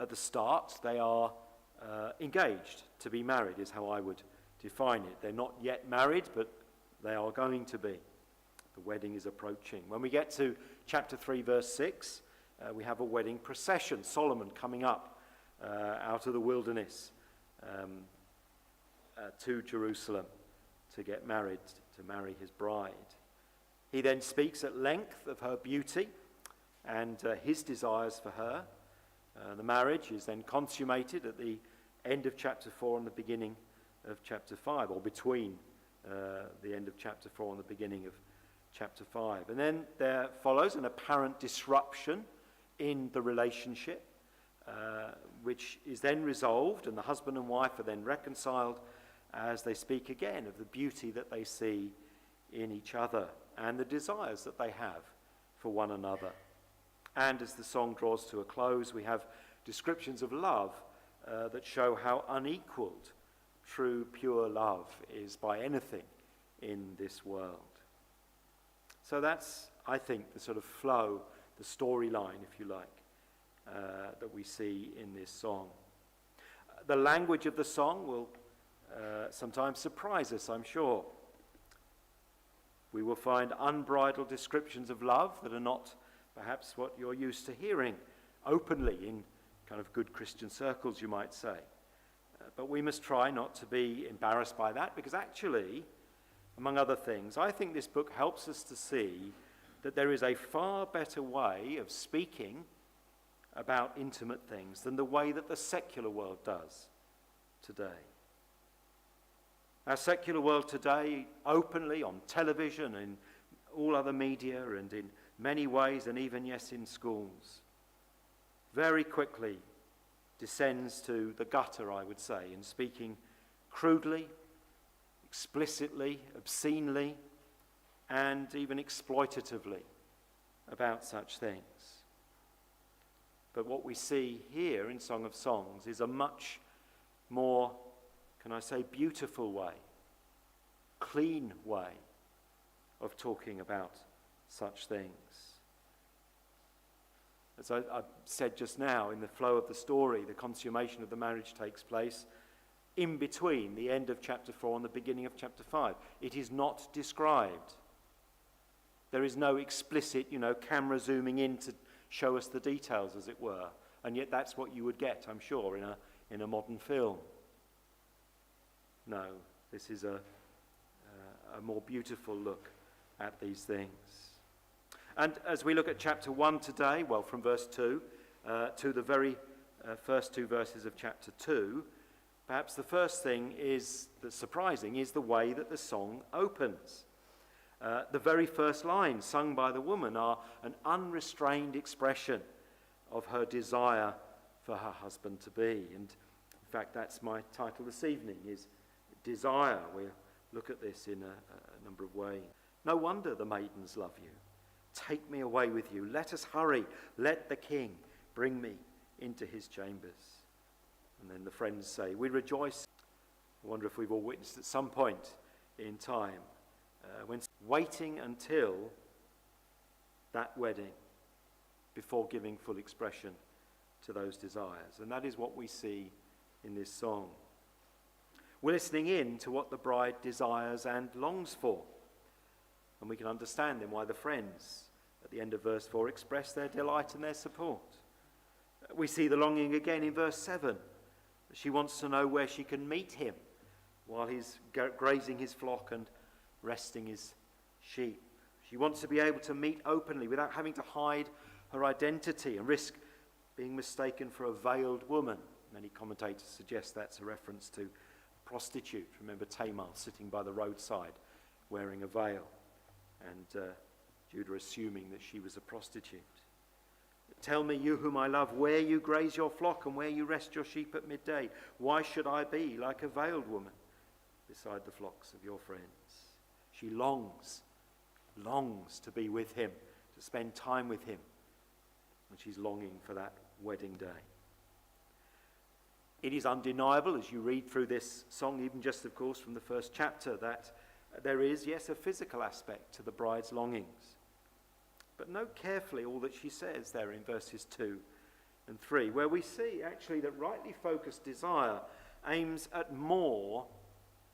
at the start, they are engaged to be married, is how I would define it. They're not yet married, but they are going to be. The wedding is approaching. When we get to chapter 3, verse 6, we have a wedding procession. Solomon coming up out of the wilderness to Jerusalem to get married, to marry his bride. He then speaks at length of her beauty and his desires for her. The marriage is then consummated at the end of chapter 4 and the beginning of chapter 5, or between the end of chapter 4 and the beginning of chapter 5. And then there follows an apparent disruption in the relationship, which is then resolved, and the husband and wife are then reconciled as they speak again of the beauty that they see in each other and the desires that they have for one another. And as the song draws to a close, we have descriptions of love that show how unequaled true, pure love is by anything in this world. So that's, I think, the sort of flow, the storyline, if you like, that we see in this song. The language of the song will sometimes surprise us, I'm sure. We will find unbridled descriptions of love that are not perhaps what you're used to hearing openly in kind of good Christian circles, you might say. But we must try not to be embarrassed by that, because actually, among other things, I think this book helps us to see that there is a far better way of speaking about intimate things than the way that the secular world does today. Our secular world today, openly on television and all other media and in many ways, and even, yes, in schools, very quickly descends to the gutter, I would say, in speaking crudely, explicitly, obscenely, and even exploitatively about such things. But what we see here in Song of Songs is a much more, can I say, beautiful way, clean way of talking about such things. As I said just now, in the flow of the story, the consummation of the marriage takes place in between the end of chapter 4 and the beginning of chapter 5. It is not described. There is no explicit, camera zooming in to show us the details, as it were. And yet that's what you would get, I'm sure, in a modern film. No, this is a more beautiful look at these things. And as we look at chapter 1 today, well, from verse 2 to the very first two verses of chapter 2, perhaps the first thing that's surprising is the way that the song opens. The very first lines sung by the woman are an unrestrained expression of her desire for her husband to be. And in fact, that's my title this evening, is Desire. We'll look at this in a number of ways. No wonder the maidens love you. Take me away with you. Let us hurry. Let the king bring me into his chambers. And then the friends say, we rejoice. I wonder if we've all witnessed at some point in time when waiting until that wedding before giving full expression to those desires. And that is what we see in this song. We're listening in to what the bride desires and longs for. And we can understand then why the friends at the end of verse 4 express their delight and their support. We see the longing again in verse 7. She wants to know where she can meet him while he's grazing his flock and resting his sheep. She wants to be able to meet openly without having to hide her identity and risk being mistaken for a veiled woman. Many commentators suggest that's a reference to a prostitute. Remember Tamar sitting by the roadside wearing a veil, and Judah assuming that she was a prostitute. Tell me, you whom I love, where you graze your flock and where you rest your sheep at midday. Why should I be like a veiled woman beside the flocks of your friends? She longs to be with him, to spend time with him. And she's longing for that wedding day. It is undeniable as you read through this song, even just, of course, from the first chapter, that there is, yes, a physical aspect to the bride's longings. But note carefully all that she says there in verses 2 and 3, where we see actually that rightly focused desire aims at more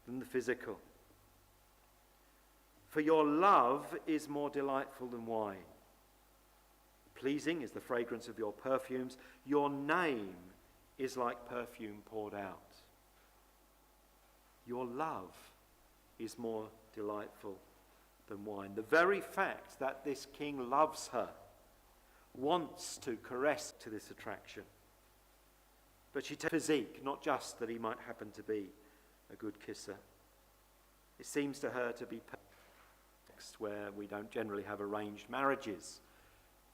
than the physical. For your love is more delightful than wine. Pleasing is the fragrance of your perfumes. Your name is like perfume poured out. Your love is more delightful than wine. The very fact that this king loves her, wants to caress to this attraction. But she takes physique, not just that he might happen to be a good kisser. It seems to her to be where we don't generally have arranged marriages.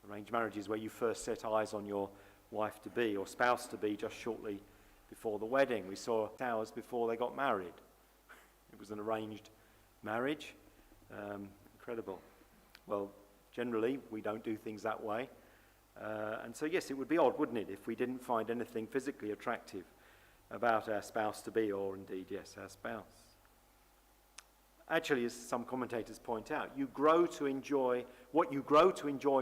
Arranged marriages where you first set eyes on your wife-to-be or spouse-to-be just shortly before the wedding. We saw hours before they got married. It was an arranged marriage. Incredible. Well, generally, we don't do things that way. And so, yes, it would be odd, wouldn't it, if we didn't find anything physically attractive about our spouse-to-be or, indeed, yes, our spouse. Actually, as some commentators point out, what you grow to enjoy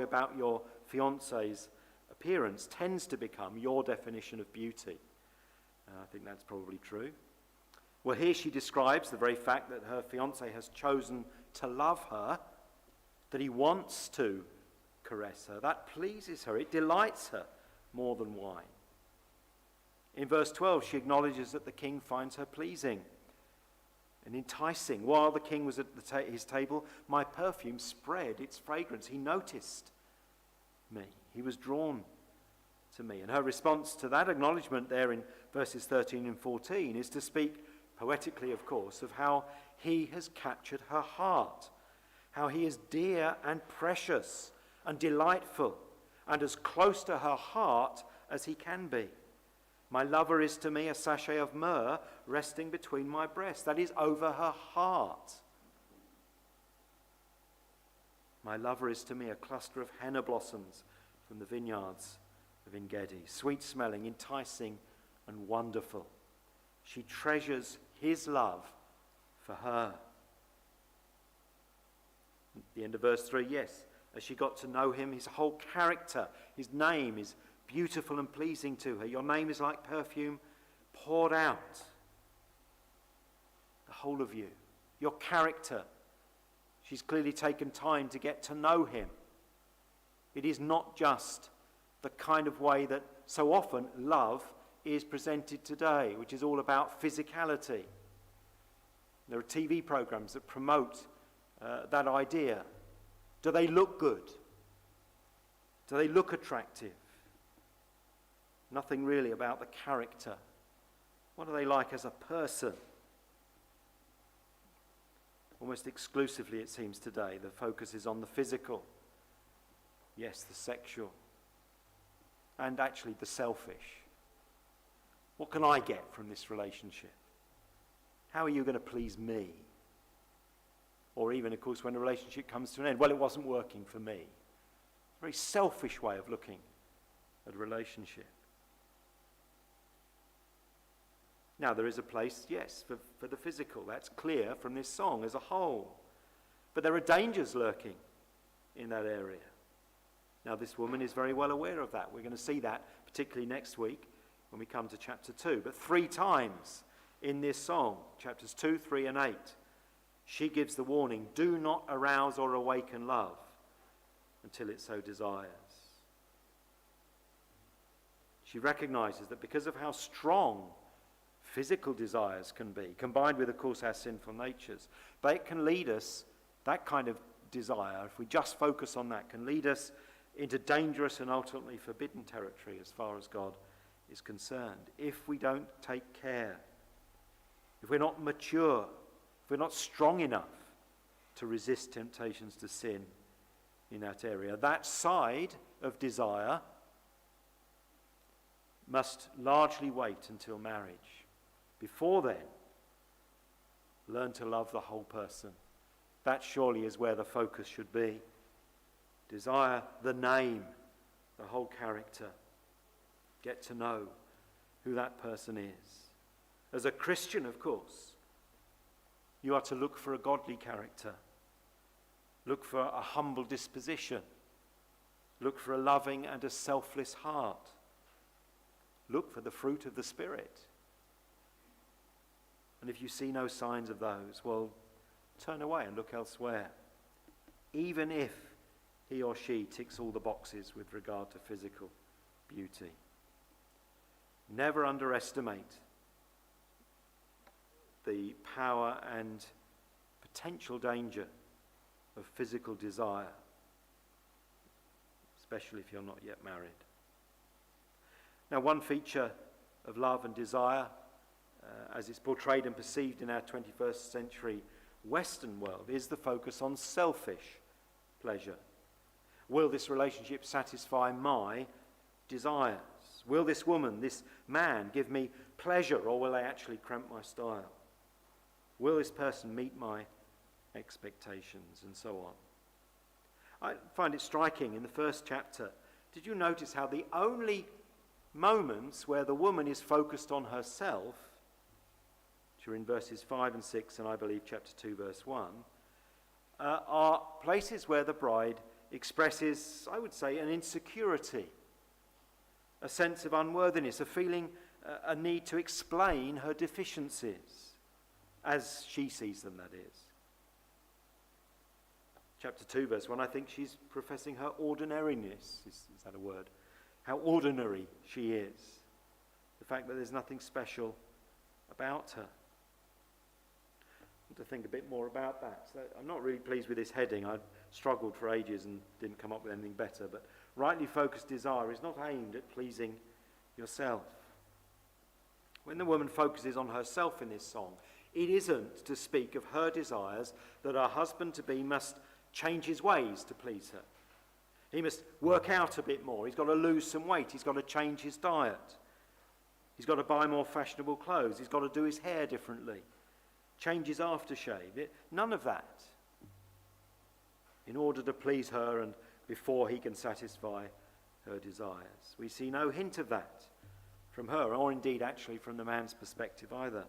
about your fiancé's appearance tends to become your definition of beauty. I think that's probably true. Well, here she describes the very fact that her fiancé has chosen to love her, that he wants to caress her. That pleases her. It delights her more than wine. In verse 12, she acknowledges that the king finds her pleasing and enticing. While the king was at his table, my perfume spread its fragrance. He noticed me. He was drawn to me. And her response to that acknowledgement there in verses 13 and 14 is to speak poetically, of course, of how he has captured her heart, how he is dear and precious and delightful and as close to her heart as he can be. My lover is to me a sachet of myrrh resting between my breasts. That is over her heart. My lover is to me a cluster of henna blossoms from the vineyards of En-gedi, sweet-smelling, enticing, and wonderful. She treasures his love for her. At the end of verse 3, yes, as she got to know him, his whole character, his name is beautiful and pleasing to her. Your name is like perfume poured out. The whole of you, your character. She's clearly taken time to get to know him. It is not just the kind of way that so often love is presented today, which is all about physicality. There are TV programs that promote that idea. Do they look good? Do they look attractive? Nothing really about the character. What are they like as a person? Almost exclusively, it seems today, the focus is on the physical. Yes, the sexual. And actually the selfish. What can I get from this relationship? How are you going to please me? Or even, of course, when a relationship comes to an end, well, it wasn't working for me. A very selfish way of looking at a relationship. Now, there is a place, yes, for the physical. That's clear from this song as a whole. But there are dangers lurking in that area. Now, this woman is very well aware of that. We're going to see that, particularly next week when we come to chapter 2. But 3 times in this song, chapters 2, 3, and 8, she gives the warning, do not arouse or awaken love until it so desires. She recognizes that because of how strong physical desires can be, combined with, of course, our sinful natures, but it can lead us, that kind of desire, if we just focus on that, can lead us into dangerous and ultimately forbidden territory as far as God is concerned. If we don't take care, if we're not mature, if we're not strong enough to resist temptations to sin in that area, that side of desire must largely wait until marriage. Before then, learn to love the whole person. That surely is where the focus should be. Desire the name, the whole character. Get to know who that person is. As a Christian, of course, you are to look for a godly character. Look for a humble disposition. Look for a loving and a selfless heart. look for the fruit of the Spirit. And if you see no signs of those, well, turn away and look elsewhere. Even if he or she ticks all the boxes with regard to physical beauty. Never underestimate the power and potential danger of physical desire, especially if you're not yet married. Now, one feature of love and desire, as it's portrayed and perceived in our 21st century Western world, is the focus on selfish pleasure. Will this relationship satisfy my desires? Will this woman, this man, give me pleasure, or will they actually cramp my style? Will this person meet my expectations, and so on? I find it striking in the first chapter. Did you notice how the only moments where the woman is focused on herself, which are in verses 5 and 6, and I believe chapter 2, verse 1, are places where the bride expresses, I would say, an insecurity, a sense of unworthiness, a feeling, a need to explain her deficiencies, as she sees them, that is. Chapter 2, verse 1, I think she's professing her ordinariness. Is that a word? How ordinary she is. The fact that there's nothing special about her. I want to think a bit more about that. So I'm not really pleased with this heading. I've struggled for ages and didn't come up with anything better. But rightly focused desire is not aimed at pleasing yourself. When the woman focuses on herself in this song, it isn't to speak of her desires that her husband-to-be must change his ways to please her. He must work out a bit more. He's got to lose some weight. He's got to change his diet. He's got to buy more fashionable clothes. He's got to do his hair differently. Change his aftershave. None of that. In order to please her and before he can satisfy her desires. We see no hint of that from her, or indeed actually from the man's perspective either.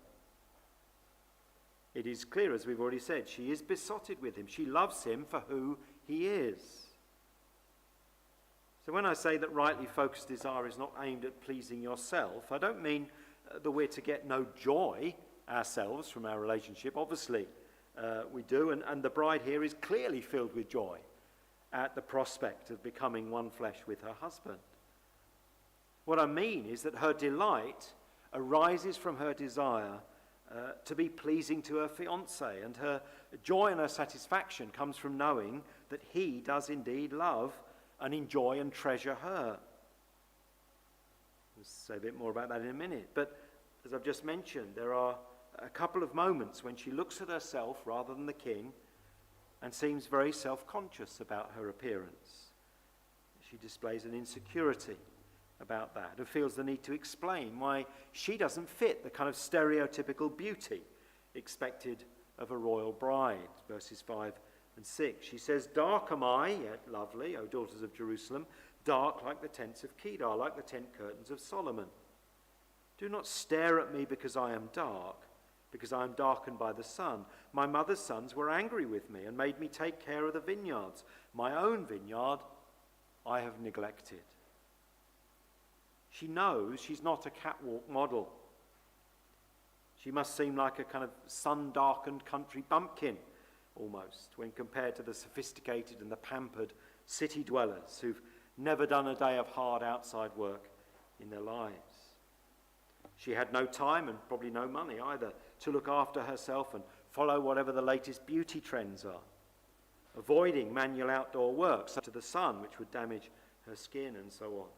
It is clear, as we've already said, she is besotted with him. She loves him for who he is. So when I say that rightly focused desire is not aimed at pleasing yourself, I don't mean that we're to get no joy ourselves from our relationship. Obviously, we do, and the bride here is clearly filled with joy at the prospect of becoming one flesh with her husband. What I mean is that her delight arises from her desire to be pleasing to her fiancé, and her joy and her satisfaction comes from knowing that he does indeed love and enjoy and treasure her. We'll say a bit more about that in a minute. But as I've just mentioned, there are a couple of moments when she looks at herself rather than the king and seems very self-conscious about her appearance. She displays an insecurity about that and feels the need to explain why she doesn't fit the kind of stereotypical beauty expected of a royal bride. Verses 5 and 6. She says, "Dark am I, yet lovely, O daughters of Jerusalem, dark like the tents of Kedar, like the tent curtains of Solomon. Do not stare at me because I am dark, because I am darkened by the sun. My mother's sons were angry with me and made me take care of the vineyards. My own vineyard I have neglected." She knows she's not a catwalk model. She must seem like a kind of sun-darkened country bumpkin, almost, when compared to the sophisticated and the pampered city dwellers who've never done a day of hard outside work in their lives. She had no time and probably no money either to look after herself and follow whatever the latest beauty trends are, avoiding manual outdoor work, such as the sun, which would damage her skin and so on.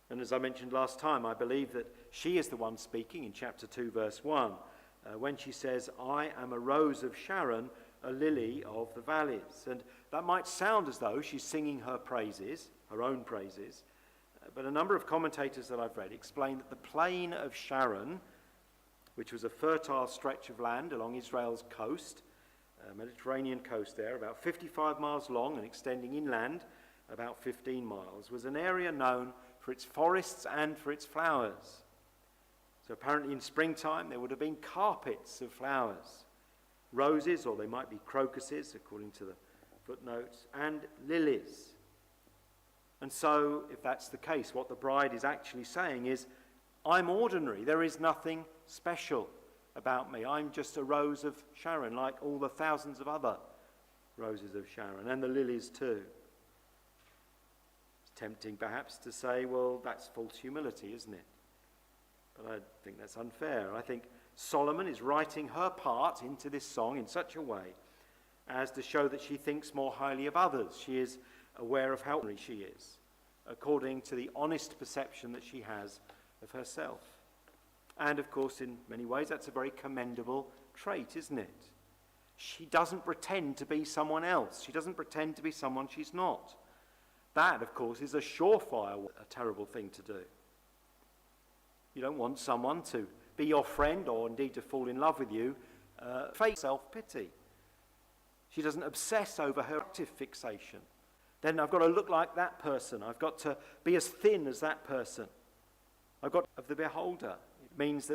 And as I mentioned last time, I believe that she is the one speaking in chapter 2, verse 1, when she says, "I am a rose of Sharon, a lily of the valleys." And that might sound as though she's singing her praises, her own praises, but a number of commentators that I've read explain that the plain of Sharon, which was a fertile stretch of land along Israel's coast, Mediterranean coast there, about 55 miles long and extending inland about 15 miles, was an area known for its forests and for its flowers. So apparently in springtime there would have been carpets of flowers, roses, or they might be crocuses according to the footnotes, and lilies. And so, if that's the case, what the bride is actually saying is, I'm ordinary. There is nothing special about me. I'm just a rose of Sharon, like all the thousands of other roses of Sharon, and the lilies too. It's tempting perhaps to say, well, that's false humility, isn't it? But I think that's unfair. I think Solomon is writing her part into this song in such a way as to show that she thinks more highly of others. She is aware of how ordinary she is, according to the honest perception that she has of herself. And of course, in many ways, that's a very commendable trait, isn't it? She doesn't pretend to be someone else. She doesn't pretend to be someone she's not. That, of course, is a surefire, a terrible thing to do. You don't want someone to be your friend or indeed to fall in love with you, fake self-pity. She doesn't obsess over her active fixation. Then I've got to look like that person. I've got to be as thin as that person. I've got of the beholder. It means that